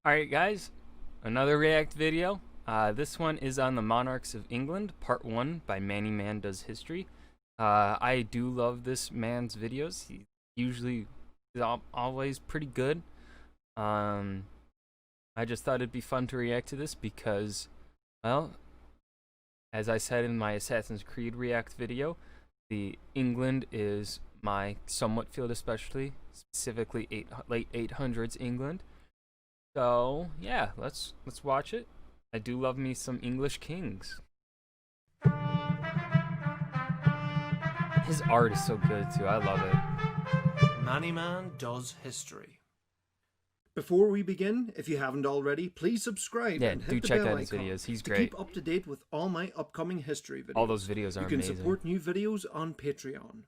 Alright guys, another React video. This one is on the Monarchs of England, part 1 by Manny Man Does History. I do love this man's videos. He usually is always pretty good. I just thought it'd be fun to react to this because, well, as I said in my Assassin's Creed React video, the England is my somewhat field, especially, specifically late 800s England. So yeah, let's watch it. I do love me some English kings. His art is so good too. I love it. Manny Man Does History. Before we begin, if you haven't already, please subscribe and hit the bell out his icon videos. He's to great. keep up to date with all my upcoming history videos. All those videos are amazing. You can support new videos on Patreon.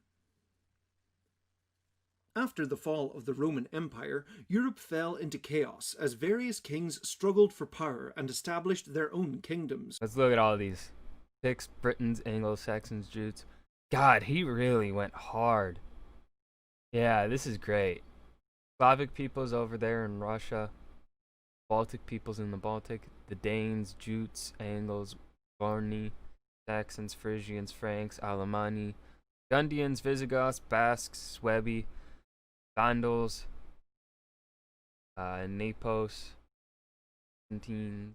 After the fall of the Roman Empire, Europe fell into chaos as various kings struggled for power and established their own kingdoms. Let's look at all of these. Picts, Britons, Anglo-Saxons, Jutes. God, he really went hard. Yeah, this is great. Slavic peoples over there in Russia. Baltic peoples in the Baltic. The Danes, Jutes, Angles, Barney, Saxons, Frisians, Franks, Alemanni, Gundians, Visigoths, Basques, Suebi, Vandals, Napos, Byzantines,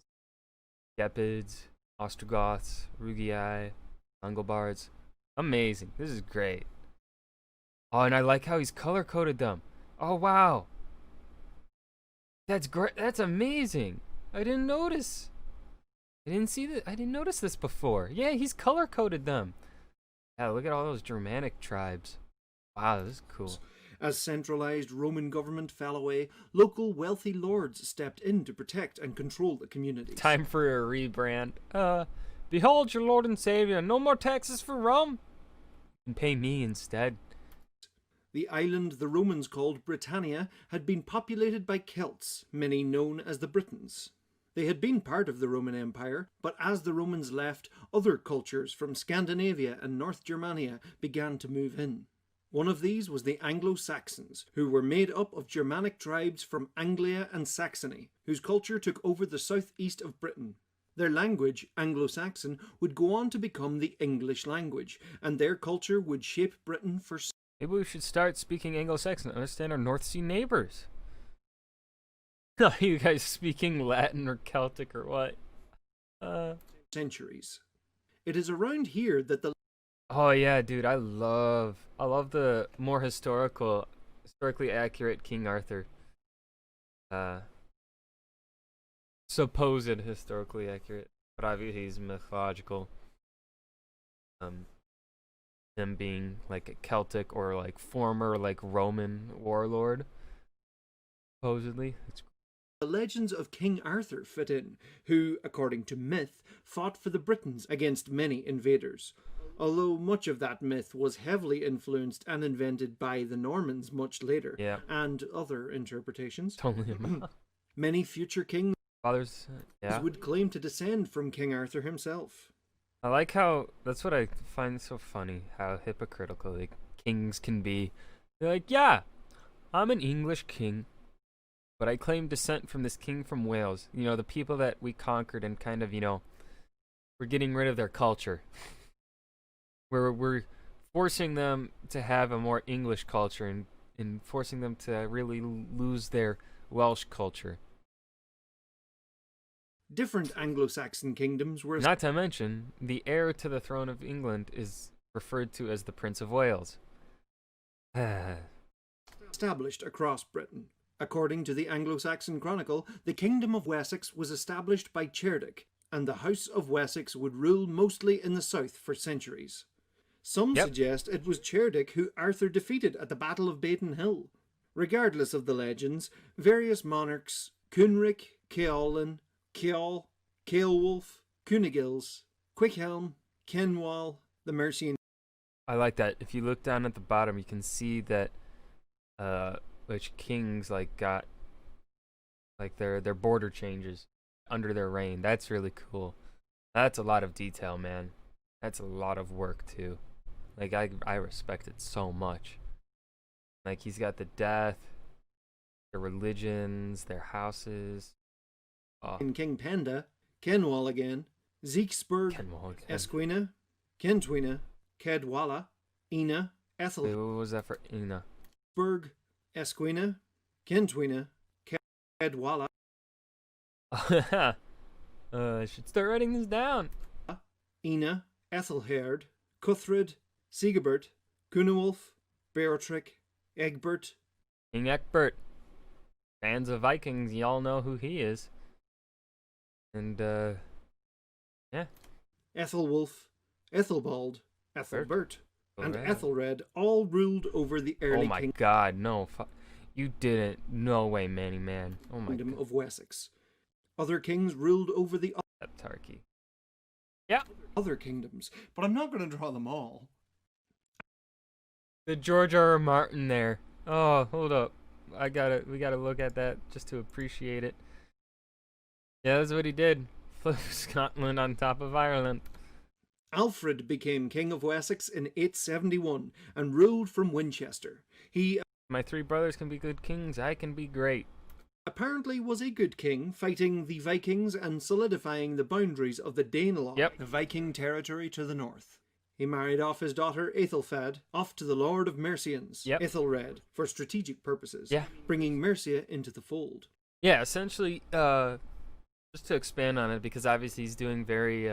Gepids, Ostrogoths, Rugii, Langobards. Amazing. This is great. Oh, and I like how he's color-coded them. Oh, wow. That's great. That's amazing. I didn't notice. I didn't see that. I didn't notice this before. Yeah, he's color-coded them. Yeah, look at all those Germanic tribes. Wow, this is cool. As centralized Roman government fell away, local wealthy lords stepped in to protect and control the communities. Time for a rebrand. Behold your Lord and Savior. No more taxes for Rome. You can pay me instead. The island the Romans called Britannia had been populated by Celts, many known as the Britons. They had been part of the Roman Empire, but as the Romans left, other cultures from Scandinavia and North Germania began to move in. One of these was the Anglo-Saxons, who were made up of Germanic tribes from Anglia and Saxony, whose culture took over the southeast of Britain. Their language, Anglo-Saxon, would go on to become the English language, and their culture would shape Britain for Maybe we should start speaking Anglo-Saxon to understand our North Sea neighbors. Are you guys speaking Latin or Celtic or what? centuries. It is around here that the Oh yeah, dude, I love the more historically accurate King Arthur. Supposed historically accurate, but obviously he's mythological. Him being like a Celtic or like former like Roman warlord. Supposedly, the legends of King Arthur fit in, who, according to myth, fought for the Britons against many invaders. Although much of that myth was heavily influenced and invented by the Normans much later, and other interpretations. Totally. Many future kings would claim to descend from King Arthur himself. I like how, that's what I find so funny, how hypocritical like kings can be. They're like, yeah, I'm an English king, but I claim descent from this king from Wales. You know, the people that we conquered and kind of, you know, we're getting rid of their culture. We're forcing them to have a more English culture and forcing them to really lose their Welsh culture. Different Anglo-Saxon kingdoms were... Not to mention, the heir to the throne of England is referred to as the Prince of Wales. established across Britain. According to the Anglo-Saxon Chronicle, the Kingdom of Wessex was established by Cerdic, and the House of Wessex would rule mostly in the south for centuries. Some suggest it was Cerdic who Arthur defeated at the Battle of Baden Hill. Regardless of the legends, various monarchs, Cynric, Ceawlin, Ceawl, Ceolwulf, Cunegils, Quickhelm, Cenwalh, the Mercian. I like that. If you look down at the bottom, you can see that which kings like got like their border changes under their reign. That's really cool. That's a lot of detail, man. That's a lot of work too. Like I respect it so much. Like he's got the death, their religions, their houses. Oh, King Penda, Kenwal again, Zekersburg, Kenwal again. Esquina, Kentwina, Kedwalla, Ina, Wait, what was that for Ina? Ethelberg, Esquina, Kentwina, Kedwalla, I should start writing this down. Ina, Ethelherd, Cuthred, Sigebert, Gunewulf, Beortric, Egbert, King Egbert. Fans of Vikings, y'all know who he is. And, yeah. Ethelwulf, Ethelbald, Ethelbert, and Alright. Ethelred all ruled over the early Oh my god, no. You didn't. No way, Manny Man. Oh my kingdom god. of Wessex. Other kings ruled over the Septarchy. Yeah. other kingdoms, but I'm not going to draw them all. The George R. R. Martin there. Oh, hold up. We gotta look at that just to appreciate it. Yeah, that's what he did. Flip Scotland on top of Ireland. Alfred became king of Wessex in 871 and ruled from Winchester. He My three brothers can be good kings. I can be great. apparently was a good king, fighting the Vikings and solidifying the boundaries of the Danelaw, Yep. the Viking territory to the north. He married off his daughter Aethelfad, off to the Lord of Mercians, Yep. Ethelred, for strategic purposes, Yeah. bringing Mercia into the fold. Yeah, essentially, just to expand on it, because obviously he's doing very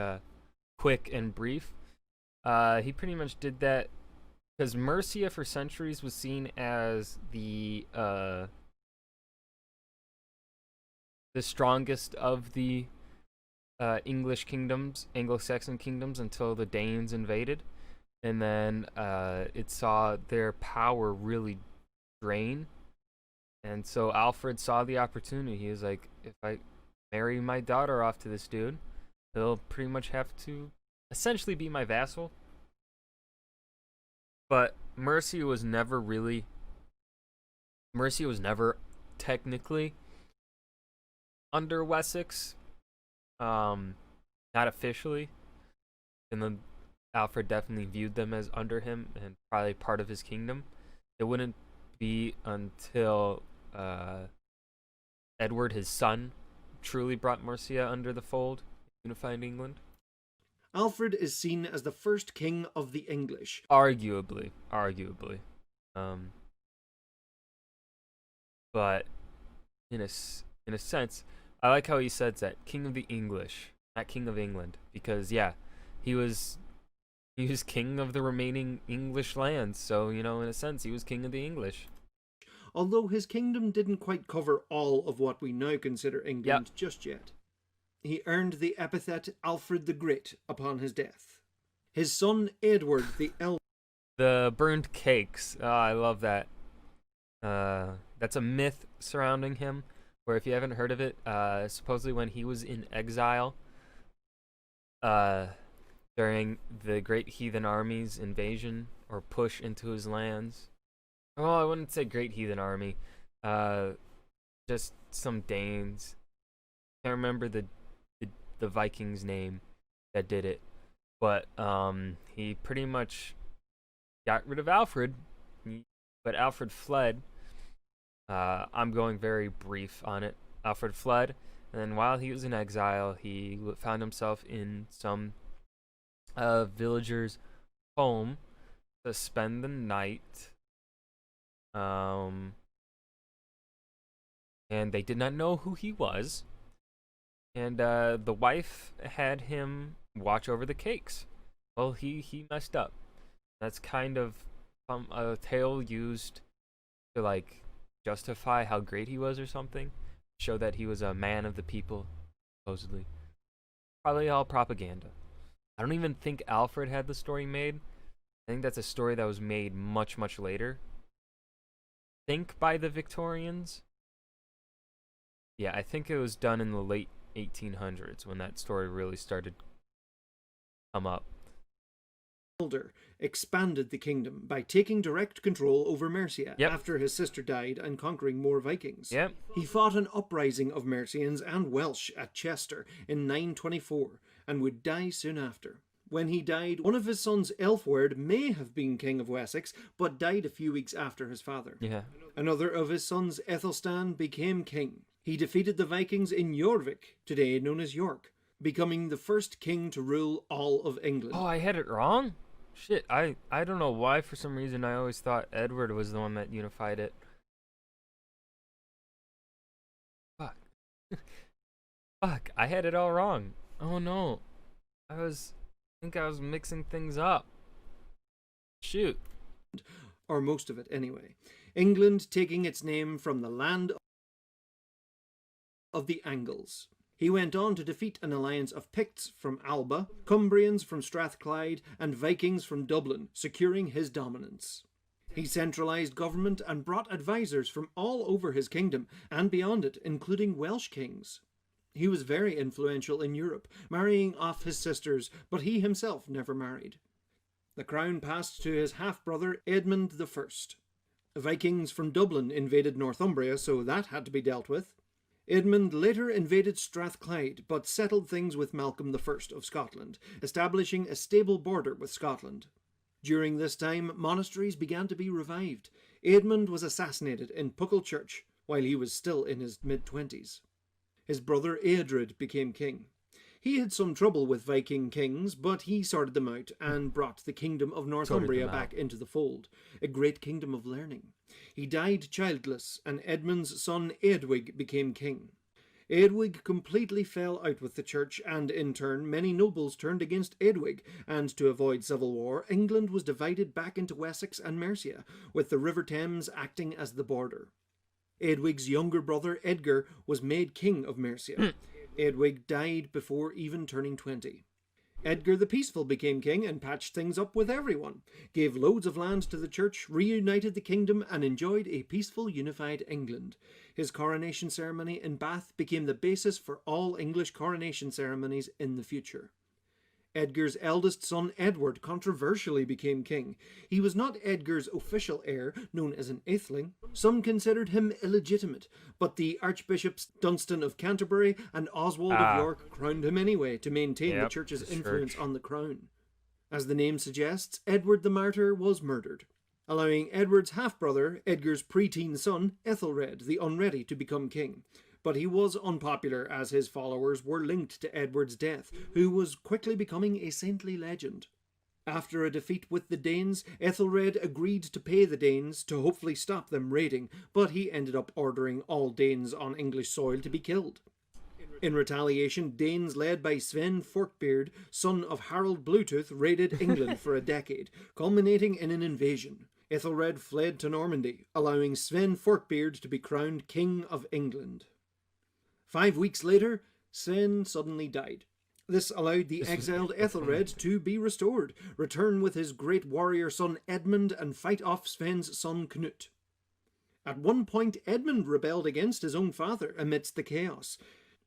quick and brief. He pretty much did that because Mercia for centuries was seen as the strongest of the English kingdoms, Anglo-Saxon kingdoms, until the Danes invaded, and then it saw their power really drain. And so Alfred saw the opportunity. He was like, if I marry my daughter off to this dude, he'll pretty much have to essentially be my vassal. But Mercia was never technically under Wessex. Not officially. And then Alfred definitely viewed them as under him and probably part of his kingdom. It wouldn't be until Edward, his son, truly brought Mercia under the fold, unified England. Alfred is seen as the first king of the English. Arguably. But in a sense, I like how he says that, king of the English, not king of England, because yeah, he was king of the remaining English lands. So, in a sense, he was king of the English. Although his kingdom didn't quite cover all of what we now consider England just yet. He earned the epithet Alfred the Great upon his death. His son Edward the Elder. The burned cakes. Oh, I love that. That's a myth surrounding him, where if you haven't heard of it, supposedly when he was in exile, during the Great Heathen Army's invasion or push into his lands. Well, I wouldn't say Great Heathen Army. Just some Danes. Can't remember the Viking's name that did it, but he pretty much got rid of Alfred, but Alfred fled. I'm going very brief on it. Alfred fled, and then while he was in exile, he found himself in some villager's home to spend the night. And they did not know who he was. And the wife had him watch over the cakes. Well, he messed up. That's kind of a tale used to justify how great he was or something. Show that he was a man of the people, supposedly. Probably all propaganda. I don't even think Alfred had the story made. I think that's a story that was made much, much later. Think by the Victorians. Yeah, I think it was done in the late 1800s when that story really started to come up. Expanded the kingdom by taking direct control over Mercia after his sister died and conquering more Vikings. Yep. He fought an uprising of Mercians and Welsh at Chester in 924 and would die soon after. When he died, one of his sons, Elfwerd, may have been king of Wessex, but died a few weeks after his father. Yeah. Another of his sons, Ethelstan, became king. He defeated the Vikings in Jorvik, today known as York, becoming the first king to rule all of England. Oh, I had it wrong? Shit, I don't know why for some reason I always thought Edward was the one that unified it. Fuck. Fuck, I had it all wrong. Oh no. I think I was mixing things up. Shoot. Or most of it anyway. England taking its name from the land of the Angles. He went on to defeat an alliance of Picts from Alba, Cumbrians from Strathclyde, and Vikings from Dublin, securing his dominance. He centralised government and brought advisors from all over his kingdom and beyond it, including Welsh kings. He was very influential in Europe, marrying off his sisters, but he himself never married. The crown passed to his half-brother Edmund I. Vikings from Dublin invaded Northumbria, so that had to be dealt with. Edmund later invaded Strathclyde, but settled things with Malcolm I of Scotland, establishing a stable border with Scotland. During this time, monasteries began to be revived. Edmund was assassinated in Puckle Church while he was still in his mid-20s. His brother Eadred became king. He had some trouble with Viking kings, but he sorted them out and brought the kingdom of Northumbria back into the fold, a great kingdom of learning. He died childless, and Edmund's son Eadwig became king. Eadwig completely fell out with the church, and in turn many nobles turned against Eadwig, and to avoid civil war, England was divided back into Wessex and Mercia, with the River Thames acting as the border. Eadwig's younger brother Edgar was made king of Mercia. Eadwig died before even turning 20. Edgar the Peaceful became king and patched things up with everyone, gave loads of land to the church, reunited the kingdom, and enjoyed a peaceful, unified England. His coronation ceremony in Bath became the basis for all English coronation ceremonies in the future. Edgar's eldest son Edward controversially became king. He was not Edgar's official heir, known as an Atheling. Some considered him illegitimate, but the Archbishops Dunstan of Canterbury and Oswald of York crowned him anyway to maintain the church's influence on the crown. As the name suggests, Edward the Martyr was murdered, allowing Edward's half-brother, Edgar's preteen son, Ethelred the Unready, to become king. But he was unpopular as his followers were linked to Edward's death, who was quickly becoming a saintly legend. After a defeat with the Danes, Ethelred agreed to pay the Danes to hopefully stop them raiding, but he ended up ordering all Danes on English soil to be killed. In retaliation, Danes led by Sven Forkbeard, son of Harold Bluetooth, raided England for a decade, culminating in an invasion. Ethelred fled to Normandy, allowing Sven Forkbeard to be crowned King of England. 5 weeks later, Sven suddenly died. This allowed the exiled Ethelred to be restored, return with his great warrior son Edmund, and fight off Sven's son Knut. At one point, Edmund rebelled against his own father amidst the chaos.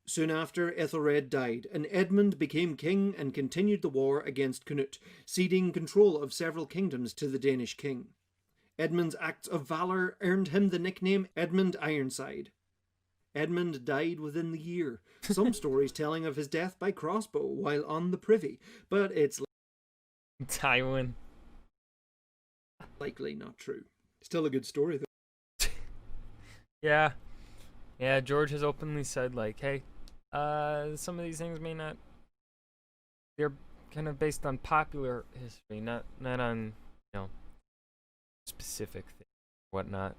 Soon after, Ethelred died, and Edmund became king and continued the war against Knut, ceding control of several kingdoms to the Danish king. Edmund's acts of valour earned him the nickname Edmund Ironside. Edmund died within the year, some stories telling of his death by crossbow while on the privy, but it's Tywin. likely not true. Still a good story though. Yeah. Yeah, George has openly said, like, hey, some of these things may not... They're kind of based on popular history, not on, specific things, whatnot.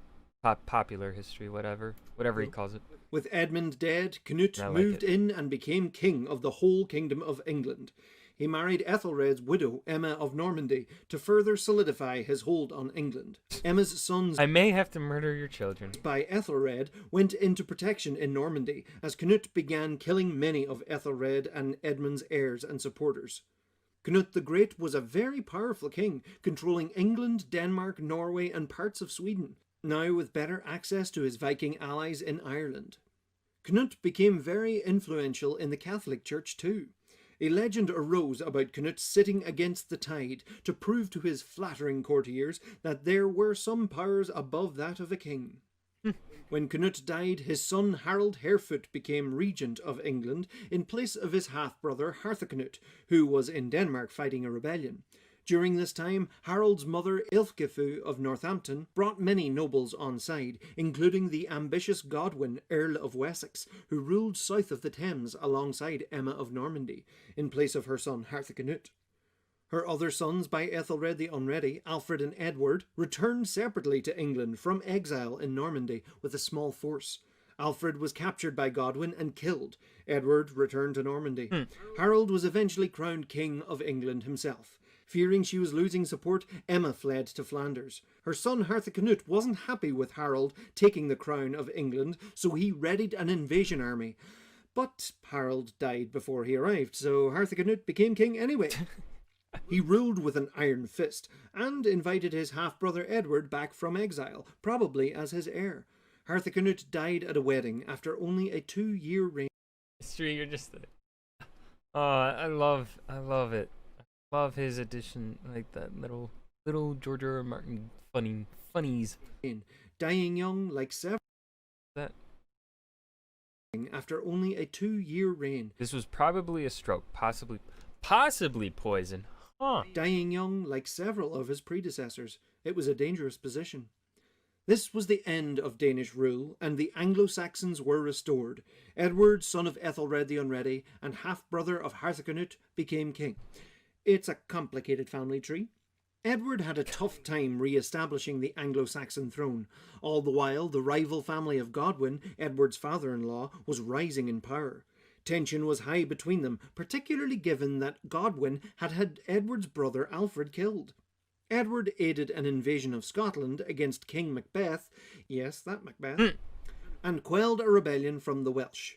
Popular history, whatever he calls it. With Edmund dead, Knut moved in and became king of the whole kingdom of England. He married Ethelred's widow, Emma of Normandy, to further solidify his hold on England. Emma's sons, I may have to murder your children, by Ethelred, went into protection in Normandy, as Knut began killing many of Ethelred and Edmund's heirs and supporters. Knut the Great was a very powerful king, controlling England, Denmark, Norway, and parts of Sweden, now with better access to his Viking allies in Ireland. Knut became very influential in the Catholic Church too. A legend arose about Knut sitting against the tide to prove to his flattering courtiers that there were some powers above that of a king. When Knut died, his son Harold Harefoot became regent of England in place of his half-brother Harthacnut, who was in Denmark fighting a rebellion. During this time, Harold's mother, Ilfgifu of Northampton, brought many nobles on side, including the ambitious Godwin, Earl of Wessex, who ruled south of the Thames alongside Emma of Normandy, in place of her son Harthacnut. Her other sons by Ethelred the Unready, Alfred and Edward, returned separately to England from exile in Normandy with a small force. Alfred was captured by Godwin and killed. Edward returned to Normandy. Harold was eventually crowned King of England himself. Fearing she was losing support, Emma fled to Flanders. Her son Harthacnut wasn't happy with Harold taking the crown of England, so he readied an invasion army. But Harold died before he arrived, so Harthacnut became king anyway. He ruled with an iron fist, and invited his half-brother Edward back from exile, probably as his heir. Harthacnut died at a wedding after only a 2-year reign. History, you're just... Oh, I love it. Love his addition, like that little George R. R. Martin funnies. Dying young like several That after only a 2-year reign. this was probably a stroke, possibly poison. Huh. Dying young like several of his predecessors. It was a dangerous position. This was the end of Danish rule, and the Anglo-Saxons were restored. Edward, son of Ethelred the Unready, and half-brother of Harthacnut, became king. It's a complicated family tree. Edward had a tough time re-establishing the Anglo-Saxon throne. All the while, the rival family of Godwin, Edward's father-in-law, was rising in power. Tension was high between them, particularly given that Godwin had had Edward's brother Alfred killed. Edward aided an invasion of Scotland against King Macbeth, yes, that Macbeth, and quelled a rebellion from the Welsh.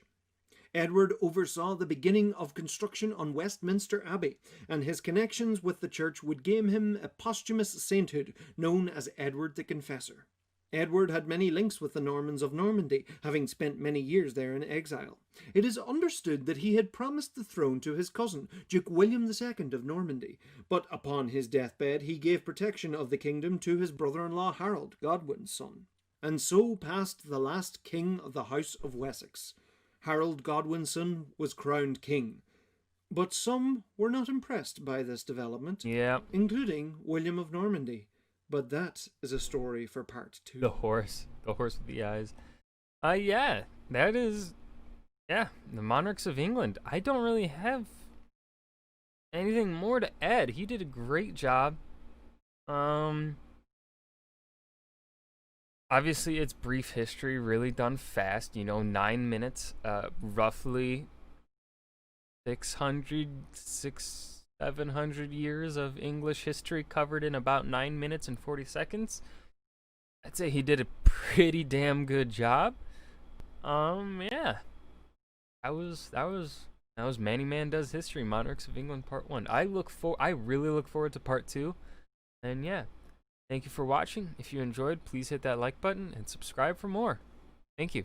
Edward oversaw the beginning of construction on Westminster Abbey, and his connections with the church would gain him a posthumous sainthood known as Edward the Confessor. Edward had many links with the Normans of Normandy, having spent many years there in exile. It is understood that he had promised the throne to his cousin, Duke William II of Normandy, but upon his deathbed he gave protection of the kingdom to his brother-in-law Harold, Godwin's son. And so passed the last king of the House of Wessex. Harold, Godwin's son, was crowned king. But some were not impressed by this development, including William of Normandy. But that is a story for part 2. The horse with the eyes. Yeah, that is, the Monarchs of England. I don't really have anything more to add. He did a great job. Obviously, it's brief history, really done fast. 9 minutes, roughly 700 years of English history covered in about 9 minutes and 40 seconds. I'd say he did a pretty damn good job. Yeah. That was Manny Man Does History, Monarchs of England Part 1. I really look forward to Part 2. And yeah. Thank you for watching. If you enjoyed, please hit that like button and subscribe for more. Thank you.